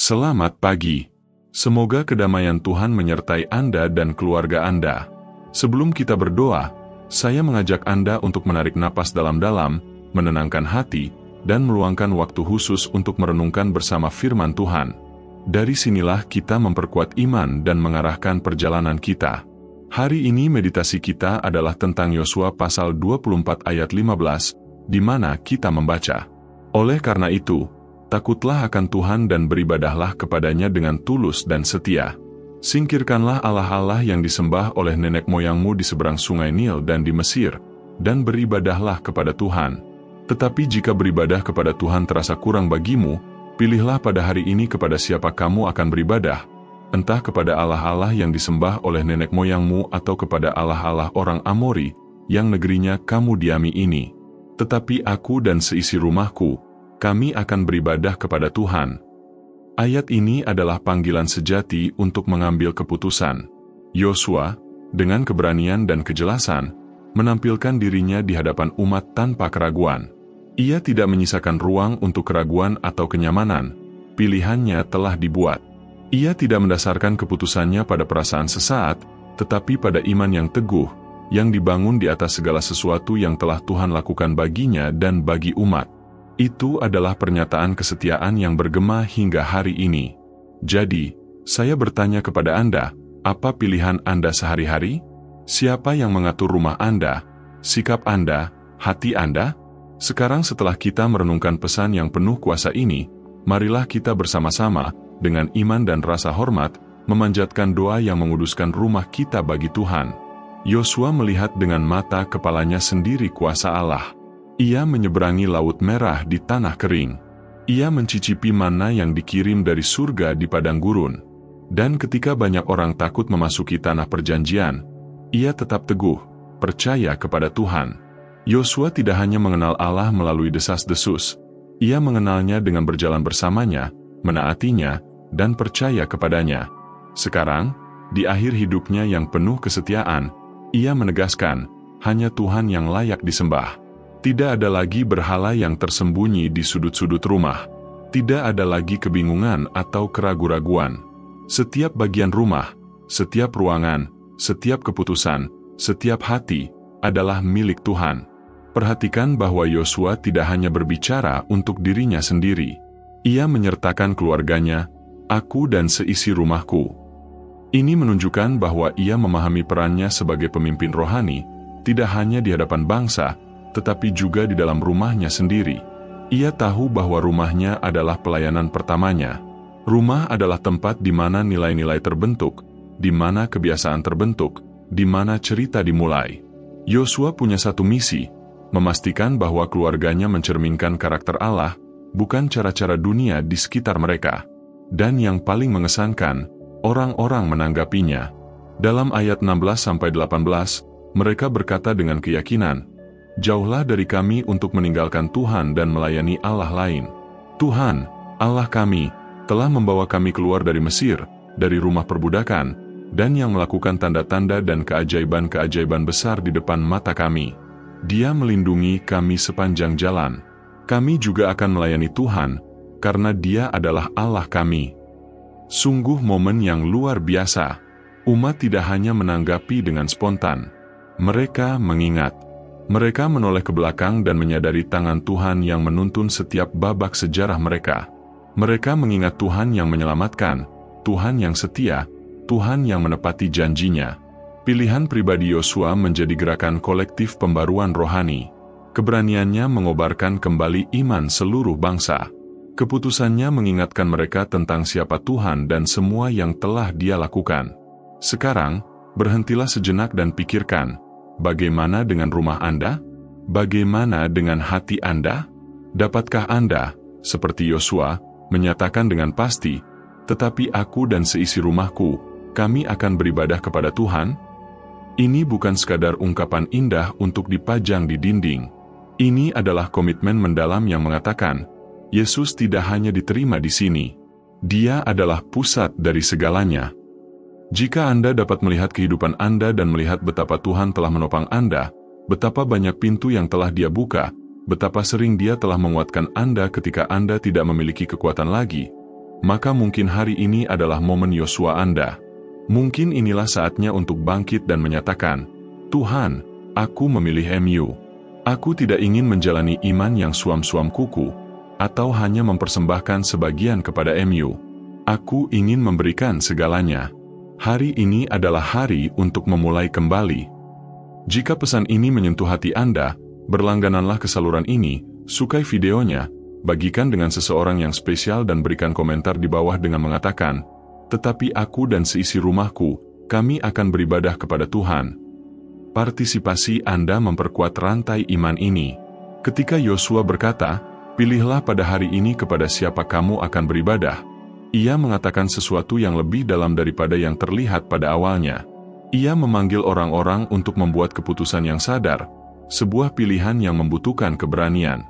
Selamat pagi. Semoga kedamaian Tuhan menyertai Anda dan keluarga Anda. Sebelum kita berdoa, saya mengajak Anda untuk menarik napas dalam-dalam, menenangkan hati, dan meluangkan waktu khusus untuk merenungkan bersama firman Tuhan. Dari sinilah kita memperkuat iman dan mengarahkan perjalanan kita. Hari ini meditasi kita adalah tentang Yosua pasal 24 ayat 15, di mana kita membaca, "Oleh karena itu, takutlah akan Tuhan dan beribadahlah kepadanya dengan tulus dan setia. Singkirkanlah allah-allah yang disembah oleh nenek moyangmu di seberang sungai Nil dan di Mesir, dan beribadahlah kepada Tuhan. Tetapi jika beribadah kepada Tuhan terasa kurang bagimu, pilihlah pada hari ini kepada siapa kamu akan beribadah, entah kepada allah-allah yang disembah oleh nenek moyangmu atau kepada allah-allah orang Amori, yang negerinya kamu diami ini. Tetapi aku dan seisi rumahku, kami akan beribadah kepada Tuhan." Ayat ini adalah panggilan sejati untuk mengambil keputusan. Yosua, dengan keberanian dan kejelasan, menampilkan dirinya di hadapan umat tanpa keraguan. Ia tidak menyisakan ruang untuk keraguan atau kenyamanan. Pilihannya telah dibuat. Ia tidak mendasarkan keputusannya pada perasaan sesaat, tetapi pada iman yang teguh, yang dibangun di atas segala sesuatu yang telah Tuhan lakukan baginya dan bagi umat. Itu adalah pernyataan kesetiaan yang bergema hingga hari ini. Jadi, saya bertanya kepada Anda, apa pilihan Anda sehari-hari? Siapa yang mengatur rumah Anda, sikap Anda, hati Anda? Sekarang setelah kita merenungkan pesan yang penuh kuasa ini, marilah kita bersama-sama, dengan iman dan rasa hormat, memanjatkan doa yang menguduskan rumah kita bagi Tuhan. Yosua melihat dengan mata kepalanya sendiri kuasa Allah. Ia menyeberangi Laut Merah di tanah kering. Ia mencicipi mana yang dikirim dari surga di padang gurun. Dan ketika banyak orang takut memasuki tanah perjanjian, ia tetap teguh, percaya kepada Tuhan. Yosua tidak hanya mengenal Allah melalui desas-desus, ia mengenalnya dengan berjalan bersamanya, menaatinya, dan percaya kepadanya. Sekarang, di akhir hidupnya yang penuh kesetiaan, ia menegaskan, hanya Tuhan yang layak disembah. Tidak ada lagi berhala yang tersembunyi di sudut-sudut rumah. Tidak ada lagi kebingungan atau keraguan-raguan. Setiap bagian rumah, setiap ruangan, setiap keputusan, setiap hati, adalah milik Tuhan. Perhatikan bahwa Yosua tidak hanya berbicara untuk dirinya sendiri. Ia menyertakan keluarganya, "Aku dan seisi rumahku." Ini menunjukkan bahwa ia memahami perannya sebagai pemimpin rohani, tidak hanya di hadapan bangsa, tetapi juga di dalam rumahnya sendiri. Ia tahu bahwa rumahnya adalah pelayanan pertamanya. Rumah adalah tempat di mana nilai-nilai terbentuk, di mana kebiasaan terbentuk, di mana cerita dimulai. Yosua punya satu misi, memastikan bahwa keluarganya mencerminkan karakter Allah, bukan cara-cara dunia di sekitar mereka. Dan yang paling mengesankan, orang-orang menanggapinya. Dalam ayat 16-18, mereka berkata dengan keyakinan, "Jauhlah dari kami untuk meninggalkan Tuhan dan melayani Allah lain. Tuhan, Allah kami, telah membawa kami keluar dari Mesir, dari rumah perbudakan, dan yang melakukan tanda-tanda dan keajaiban-keajaiban besar di depan mata kami. Dia melindungi kami sepanjang jalan. Kami juga akan melayani Tuhan, karena Dia adalah Allah kami." Sungguh momen yang luar biasa. Umat tidak hanya menanggapi dengan spontan. Mereka mengingat. Mereka menoleh ke belakang dan menyadari tangan Tuhan yang menuntun setiap babak sejarah mereka. Mereka mengingat Tuhan yang menyelamatkan, Tuhan yang setia, Tuhan yang menepati janjinya. Pilihan pribadi Yosua menjadi gerakan kolektif pembaruan rohani. Keberaniannya mengobarkan kembali iman seluruh bangsa. Keputusannya mengingatkan mereka tentang siapa Tuhan dan semua yang telah Dia lakukan. Sekarang, berhentilah sejenak dan pikirkan, bagaimana dengan rumah Anda? Bagaimana dengan hati Anda? Dapatkah Anda, seperti Yosua, menyatakan dengan pasti, "Tetapi aku dan seisi rumahku, kami akan beribadah kepada Tuhan"? Ini bukan sekadar ungkapan indah untuk dipajang di dinding. Ini adalah komitmen mendalam yang mengatakan, Yesus tidak hanya diterima di sini. Dia adalah pusat dari segalanya. Jika Anda dapat melihat kehidupan Anda dan melihat betapa Tuhan telah menopang Anda, betapa banyak pintu yang telah Dia buka, betapa sering Dia telah menguatkan Anda ketika Anda tidak memiliki kekuatan lagi, maka mungkin hari ini adalah momen Yosua Anda. Mungkin inilah saatnya untuk bangkit dan menyatakan, Tuhan, aku memilih MU. Aku tidak ingin menjalani iman yang suam-suam kuku, atau hanya mempersembahkan sebagian kepada MU. Aku ingin memberikan segalanya. Hari ini adalah hari untuk memulai kembali. Jika pesan ini menyentuh hati Anda, berlanggananlah ke saluran ini, sukai videonya, bagikan dengan seseorang yang spesial dan berikan komentar di bawah dengan mengatakan, tetapi aku dan seisi rumahku, kami akan beribadah kepada Tuhan. Partisipasi Anda memperkuat rantai iman ini. Ketika Yosua berkata, pilihlah pada hari ini kepada siapa kamu akan beribadah. Ia mengatakan sesuatu yang lebih dalam daripada yang terlihat pada awalnya. Ia memanggil orang-orang untuk membuat keputusan yang sadar, sebuah pilihan yang membutuhkan keberanian.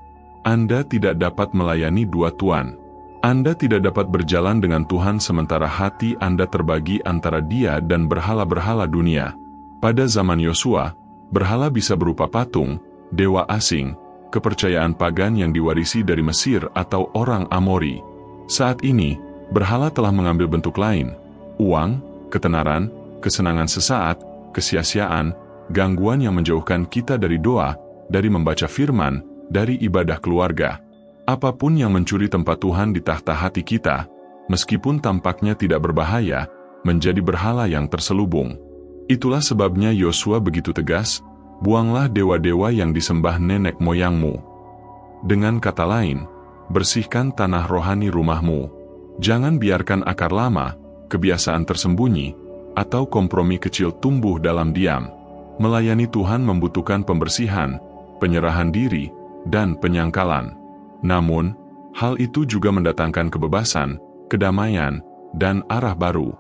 Anda tidak dapat melayani dua tuan. Anda tidak dapat berjalan dengan Tuhan sementara hati Anda terbagi antara Dia dan berhala-berhala dunia. Pada zaman Yosua, berhala bisa berupa patung, dewa asing, kepercayaan pagan yang diwarisi dari Mesir atau orang Amori. Saat ini, berhala telah mengambil bentuk lain: uang, ketenaran, kesenangan sesaat, kesia-siaan, gangguan yang menjauhkan kita dari doa, dari membaca firman, dari ibadah keluarga. Apapun yang mencuri tempat Tuhan di tahta hati kita, meskipun tampaknya tidak berbahaya, menjadi berhala yang terselubung. Itulah sebabnya Yosua begitu tegas, buanglah dewa-dewa yang disembah nenek moyangmu. Dengan kata lain, bersihkan tanah rohani rumahmu. Jangan biarkan akar lama, kebiasaan tersembunyi, atau kompromi kecil tumbuh dalam diam. Melayani Tuhan membutuhkan pembersihan, penyerahan diri, dan penyangkalan. Namun, hal itu juga mendatangkan kebebasan, kedamaian, dan arah baru.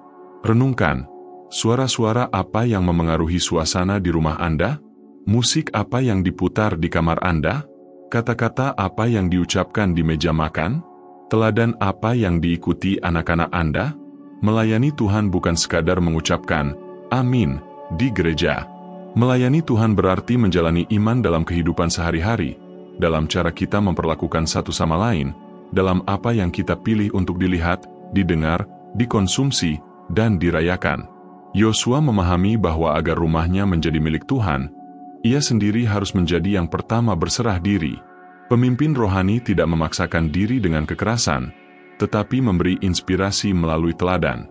Renungkan, suara-suara apa yang memengaruhi suasana di rumah Anda? Musik apa yang diputar di kamar Anda? Kata-kata apa yang diucapkan di meja makan? Teladan apa yang diikuti anak-anak Anda? Melayani Tuhan bukan sekadar mengucapkan "Amin" di gereja. Melayani Tuhan berarti menjalani iman dalam kehidupan sehari-hari, dalam cara kita memperlakukan satu sama lain, dalam apa yang kita pilih untuk dilihat, didengar, dikonsumsi, dan dirayakan. Yosua memahami bahwa agar rumahnya menjadi milik Tuhan, ia sendiri harus menjadi yang pertama berserah diri. Pemimpin rohani tidak memaksakan diri dengan kekerasan, tetapi memberi inspirasi melalui teladan.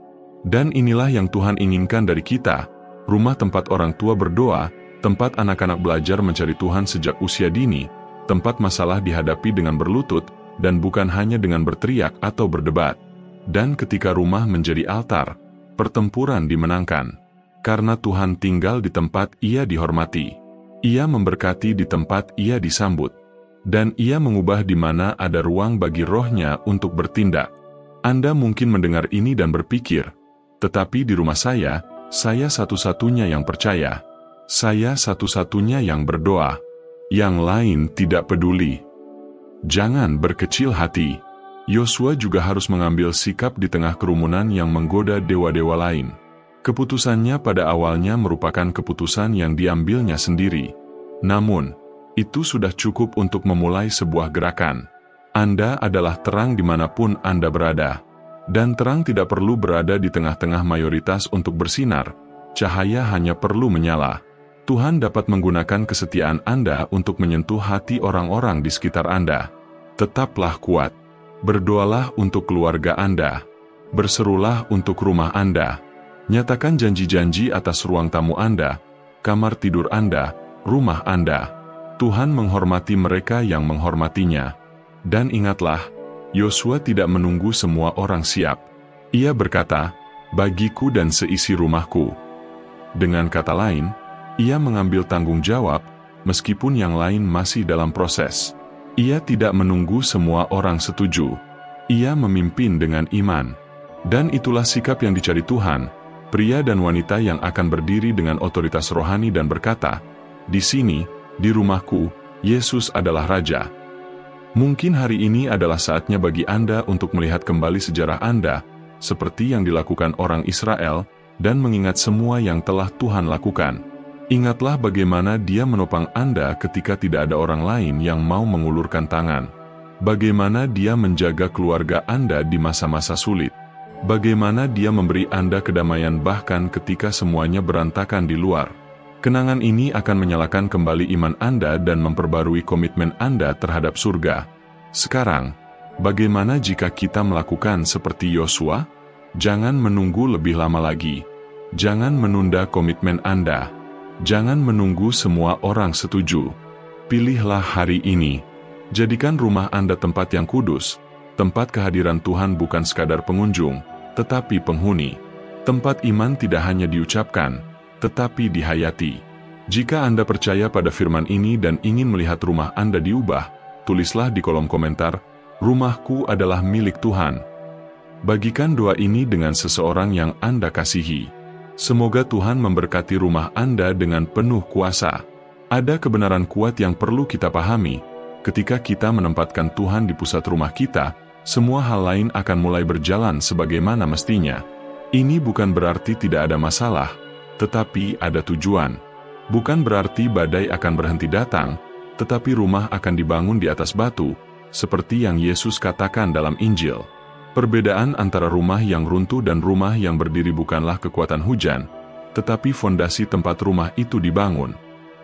Dan inilah yang Tuhan inginkan dari kita, rumah tempat orang tua berdoa, tempat anak-anak belajar mencari Tuhan sejak usia dini, tempat masalah dihadapi dengan berlutut, dan bukan hanya dengan berteriak atau berdebat. Dan ketika rumah menjadi altar, pertempuran dimenangkan. Karena Tuhan tinggal di tempat Ia dihormati. Ia memberkati di tempat Ia disambut. Dan Ia mengubah di mana ada ruang bagi rohnya untuk bertindak. Anda mungkin mendengar ini dan berpikir, tetapi di rumah saya satu-satunya yang percaya. Saya satu-satunya yang berdoa. Yang lain tidak peduli. Jangan berkecil hati. Yosua juga harus mengambil sikap di tengah kerumunan yang menggoda dewa-dewa lain. Keputusannya pada awalnya merupakan keputusan yang diambilnya sendiri. Namun, itu sudah cukup untuk memulai sebuah gerakan. Anda adalah terang dimanapun Anda berada. Dan terang tidak perlu berada di tengah-tengah mayoritas untuk bersinar. Cahaya hanya perlu menyala. Tuhan dapat menggunakan kesetiaan Anda untuk menyentuh hati orang-orang di sekitar Anda. Tetaplah kuat. Berdoalah untuk keluarga Anda. Berserulah untuk rumah Anda. Nyatakan janji-janji atas ruang tamu Anda, kamar tidur Anda, rumah Anda. Tuhan menghormati mereka yang menghormatinya. Dan ingatlah, Yosua tidak menunggu semua orang siap. Ia berkata, bagiku dan seisi rumahku. Dengan kata lain, ia mengambil tanggung jawab, meskipun yang lain masih dalam proses. Ia tidak menunggu semua orang setuju. Ia memimpin dengan iman. Dan itulah sikap yang dicari Tuhan, pria dan wanita yang akan berdiri dengan otoritas rohani dan berkata, di sini, di rumahku, Yesus adalah Raja. Mungkin hari ini adalah saatnya bagi Anda untuk melihat kembali sejarah Anda, seperti yang dilakukan orang Israel, dan mengingat semua yang telah Tuhan lakukan. Ingatlah bagaimana Dia menopang Anda ketika tidak ada orang lain yang mau mengulurkan tangan. Bagaimana Dia menjaga keluarga Anda di masa-masa sulit. Bagaimana Dia memberi Anda kedamaian bahkan ketika semuanya berantakan di luar. Kenangan ini akan menyalakan kembali iman Anda dan memperbarui komitmen Anda terhadap surga. Sekarang, bagaimana jika kita melakukan seperti Yosua? Jangan menunggu lebih lama lagi. Jangan menunda komitmen Anda. Jangan menunggu semua orang setuju. Pilihlah hari ini. Jadikan rumah Anda tempat yang kudus, tempat kehadiran Tuhan bukan sekadar pengunjung, tetapi penghuni. Tempat iman tidak hanya diucapkan, tetapi dihayati. Jika Anda percaya pada firman ini dan ingin melihat rumah Anda diubah, tulislah di kolom komentar, "Rumahku adalah milik Tuhan." Bagikan doa ini dengan seseorang yang Anda kasihi. Semoga Tuhan memberkati rumah Anda dengan penuh kuasa. Ada kebenaran kuat yang perlu kita pahami. Ketika kita menempatkan Tuhan di pusat rumah kita, semua hal lain akan mulai berjalan sebagaimana mestinya. Ini bukan berarti tidak ada masalah, tetapi ada tujuan. Bukan berarti badai akan berhenti datang, tetapi rumah akan dibangun di atas batu, seperti yang Yesus katakan dalam Injil. Perbedaan antara rumah yang runtuh dan rumah yang berdiri bukanlah kekuatan hujan, tetapi fondasi tempat rumah itu dibangun.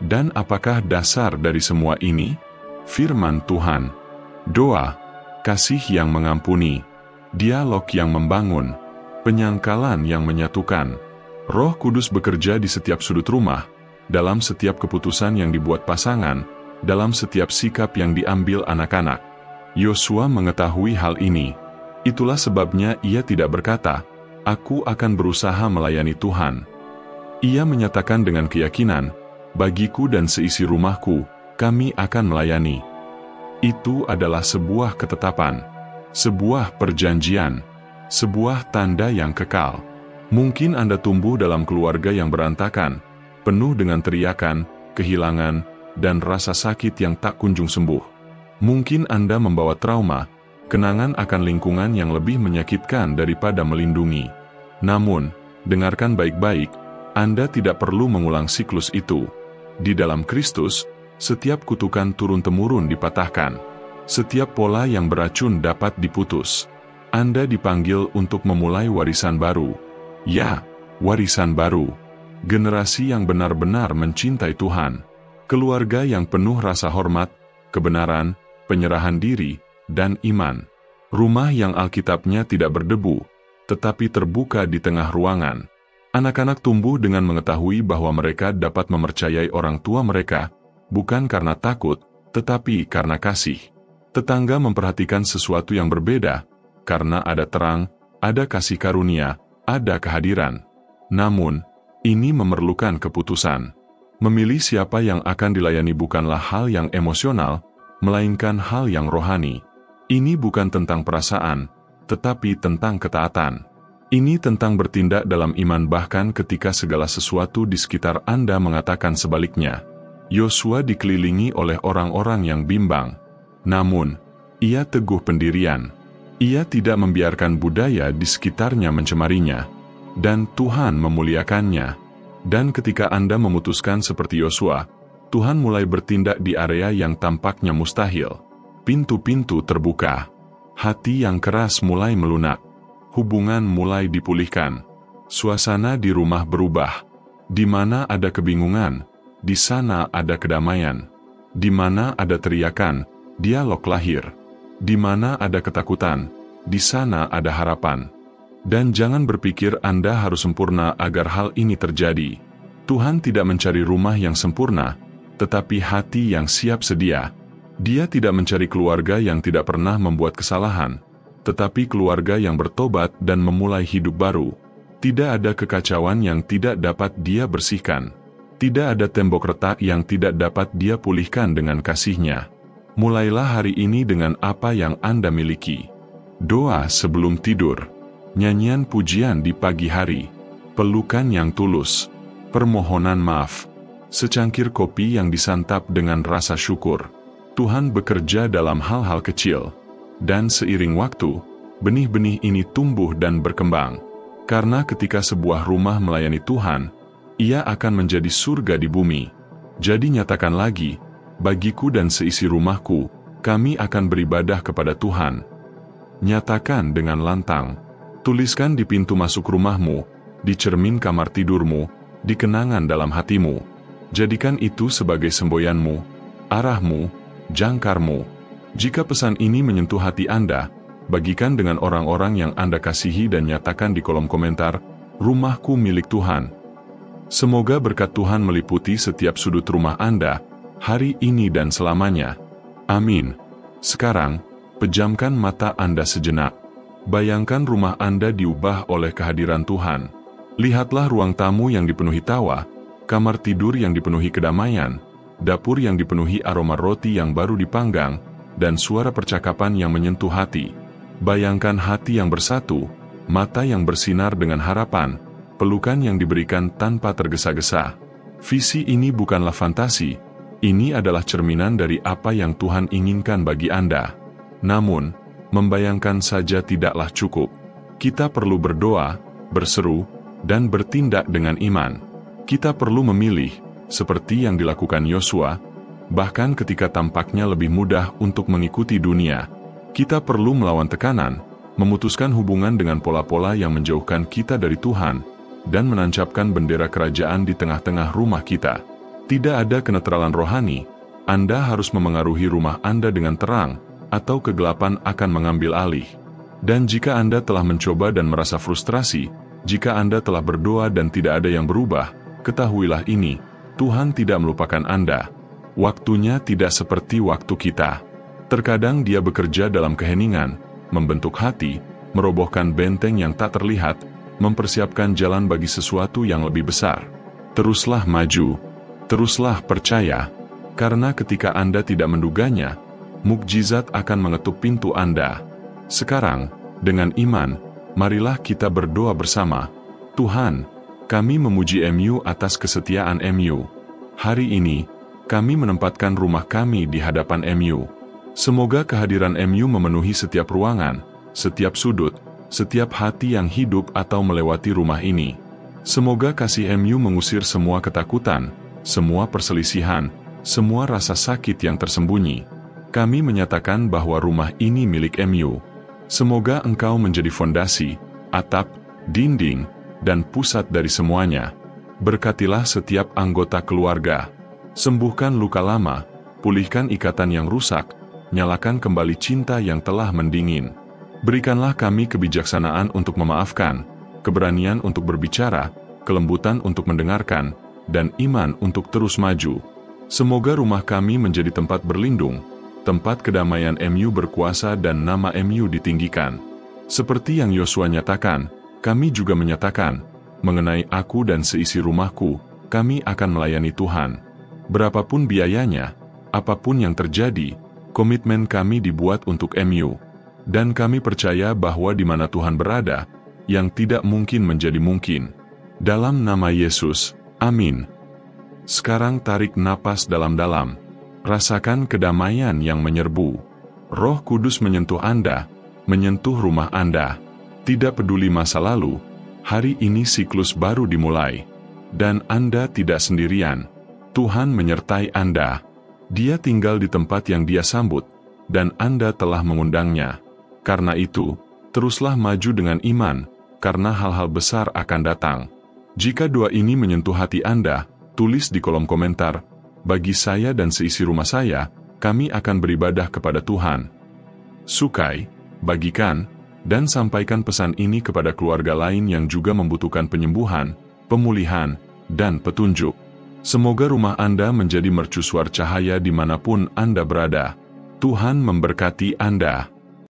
Dan apakah dasar dari semua ini? Firman Tuhan, doa, kasih yang mengampuni, dialog yang membangun, penyangkalan yang menyatukan. Roh Kudus bekerja di setiap sudut rumah, dalam setiap keputusan yang dibuat pasangan, dalam setiap sikap yang diambil anak-anak. Yosua mengetahui hal ini. Itulah sebabnya ia tidak berkata, "Aku akan berusaha melayani Tuhan." Ia menyatakan dengan keyakinan, "Bagiku dan seisi rumahku, kami akan melayani." Itu adalah sebuah ketetapan, sebuah perjanjian, sebuah tanda yang kekal. Mungkin Anda tumbuh dalam keluarga yang berantakan, penuh dengan teriakan, kehilangan, dan rasa sakit yang tak kunjung sembuh. Mungkin Anda membawa trauma, kenangan akan lingkungan yang lebih menyakitkan daripada melindungi. Namun, dengarkan baik-baik, Anda tidak perlu mengulang siklus itu. Di dalam Kristus, setiap kutukan turun-temurun dipatahkan. Setiap pola yang beracun dapat diputus. Anda dipanggil untuk memulai warisan baru. Ya, warisan baru. Generasi yang benar-benar mencintai Tuhan. Keluarga yang penuh rasa hormat, kebenaran, penyerahan diri, dan iman. Rumah yang Alkitabnya tidak berdebu, tetapi terbuka di tengah ruangan. Anak-anak tumbuh dengan mengetahui bahwa mereka dapat mempercayai orang tua mereka, bukan karena takut, tetapi karena kasih. Tetangga memperhatikan sesuatu yang berbeda, karena ada terang, ada kasih karunia, ada kehadiran. Namun, ini memerlukan keputusan. Memilih siapa yang akan dilayani bukanlah hal yang emosional, melainkan hal yang rohani. Ini bukan tentang perasaan, tetapi tentang ketaatan. Ini tentang bertindak dalam iman bahkan ketika segala sesuatu di sekitar Anda mengatakan sebaliknya. Yosua dikelilingi oleh orang-orang yang bimbang. Namun, ia teguh pendirian. Ia tidak membiarkan budaya di sekitarnya mencemarinya. Dan Tuhan memuliakannya. Dan ketika Anda memutuskan seperti Yosua, Tuhan mulai bertindak di area yang tampaknya mustahil. Pintu-pintu terbuka. Hati yang keras mulai melunak. Hubungan mulai dipulihkan. Suasana di rumah berubah. Di mana ada kebingungan, di sana ada kedamaian. Di mana ada teriakan, dialog lahir. Di mana ada ketakutan, di sana ada harapan. Dan jangan berpikir Anda harus sempurna agar hal ini terjadi. Tuhan tidak mencari rumah yang sempurna, tetapi hati yang siap sedia. Dia tidak mencari keluarga yang tidak pernah membuat kesalahan, tetapi keluarga yang bertobat dan memulai hidup baru. Tidak ada kekacauan yang tidak dapat Dia bersihkan. Tidak ada tembok retak yang tidak dapat Dia pulihkan dengan kasih-Nya. Mulailah hari ini dengan apa yang Anda miliki. Doa sebelum tidur. Nyanyian pujian di pagi hari. Pelukan yang tulus. Permohonan maaf. Secangkir kopi yang disantap dengan rasa syukur. Tuhan bekerja dalam hal-hal kecil. Dan seiring waktu, benih-benih ini tumbuh dan berkembang. Karena ketika sebuah rumah melayani Tuhan, ia akan menjadi surga di bumi. Jadi nyatakan lagi, bagiku dan seisi rumahku, kami akan beribadah kepada Tuhan. Nyatakan dengan lantang. Tuliskan di pintu masuk rumahmu, di cermin kamar tidurmu, di kenangan dalam hatimu. Jadikan itu sebagai semboyanmu, arahmu, jangkarmu. Jika pesan ini menyentuh hati Anda, bagikan dengan orang-orang yang Anda kasihi dan nyatakan di kolom komentar, "Rumahku milik Tuhan." Semoga berkat Tuhan meliputi setiap sudut rumah Anda, hari ini dan selamanya. Amin. Sekarang, pejamkan mata Anda sejenak. Bayangkan rumah Anda diubah oleh kehadiran Tuhan. Lihatlah ruang tamu yang dipenuhi tawa, kamar tidur yang dipenuhi kedamaian, dapur yang dipenuhi aroma roti yang baru dipanggang, dan suara percakapan yang menyentuh hati. Bayangkan hati yang bersatu, mata yang bersinar dengan harapan, pelukan yang diberikan tanpa tergesa-gesa. Visi ini bukanlah fantasi, ini adalah cerminan dari apa yang Tuhan inginkan bagi Anda. Namun, membayangkan saja tidaklah cukup. Kita perlu berdoa, berseru, dan bertindak dengan iman. Kita perlu memilih, seperti yang dilakukan Yosua, bahkan ketika tampaknya lebih mudah untuk mengikuti dunia. Kita perlu melawan tekanan, memutuskan hubungan dengan pola-pola yang menjauhkan kita dari Tuhan, dan menancapkan bendera kerajaan di tengah-tengah rumah kita. Tidak ada kenetralan rohani, Anda harus memengaruhi rumah Anda dengan terang, atau kegelapan akan mengambil alih. Dan jika Anda telah mencoba dan merasa frustrasi, jika Anda telah berdoa dan tidak ada yang berubah, ketahuilah ini, Tuhan tidak melupakan Anda. Waktunya tidak seperti waktu kita. Terkadang Dia bekerja dalam keheningan, membentuk hati, merobohkan benteng yang tak terlihat, mempersiapkan jalan bagi sesuatu yang lebih besar. Teruslah maju. Teruslah percaya, karena ketika Anda tidak menduganya, mukjizat akan mengetuk pintu Anda. Sekarang, dengan iman, marilah kita berdoa bersama. Tuhan, kami memuji MU atas kesetiaan MU. Hari ini, kami menempatkan rumah kami di hadapan MU. Semoga kehadiran MU memenuhi setiap ruangan, setiap sudut, setiap hati yang hidup atau melewati rumah ini. Semoga kasih MU mengusir semua ketakutan, semua perselisihan, semua rasa sakit yang tersembunyi. Kami menyatakan bahwa rumah ini milik MU. Semoga Engkau menjadi fondasi, atap, dinding, dan pusat dari semuanya. Berkatilah setiap anggota keluarga. Sembuhkan luka lama, pulihkan ikatan yang rusak, nyalakan kembali cinta yang telah mendingin. Berikanlah kami kebijaksanaan untuk memaafkan, keberanian untuk berbicara, kelembutan untuk mendengarkan, dan iman untuk terus maju. Semoga rumah kami menjadi tempat berlindung, tempat kedamaian MU berkuasa dan nama MU ditinggikan. Seperti yang Yosua nyatakan, kami juga menyatakan, mengenai aku dan seisi rumahku, kami akan melayani Tuhan. Berapapun biayanya, apapun yang terjadi, komitmen kami dibuat untuk MU. Dan kami percaya bahwa di mana Tuhan berada, yang tidak mungkin menjadi mungkin. Dalam nama Yesus, amin. Sekarang tarik napas dalam-dalam. Rasakan kedamaian yang menyerbu. Roh Kudus menyentuh Anda, menyentuh rumah Anda. Tidak peduli masa lalu, hari ini siklus baru dimulai. Dan Anda tidak sendirian. Tuhan menyertai Anda. Dia tinggal di tempat yang Dia sambut, dan Anda telah mengundangnya. Karena itu, teruslah maju dengan iman, karena hal-hal besar akan datang. Jika doa ini menyentuh hati Anda, tulis di kolom komentar, "Bagi saya dan seisi rumah saya, kami akan beribadah kepada Tuhan." Sukai, bagikan, dan sampaikan pesan ini kepada keluarga lain yang juga membutuhkan penyembuhan, pemulihan, dan petunjuk. Semoga rumah Anda menjadi mercusuar cahaya dimanapun Anda berada. Tuhan memberkati Anda.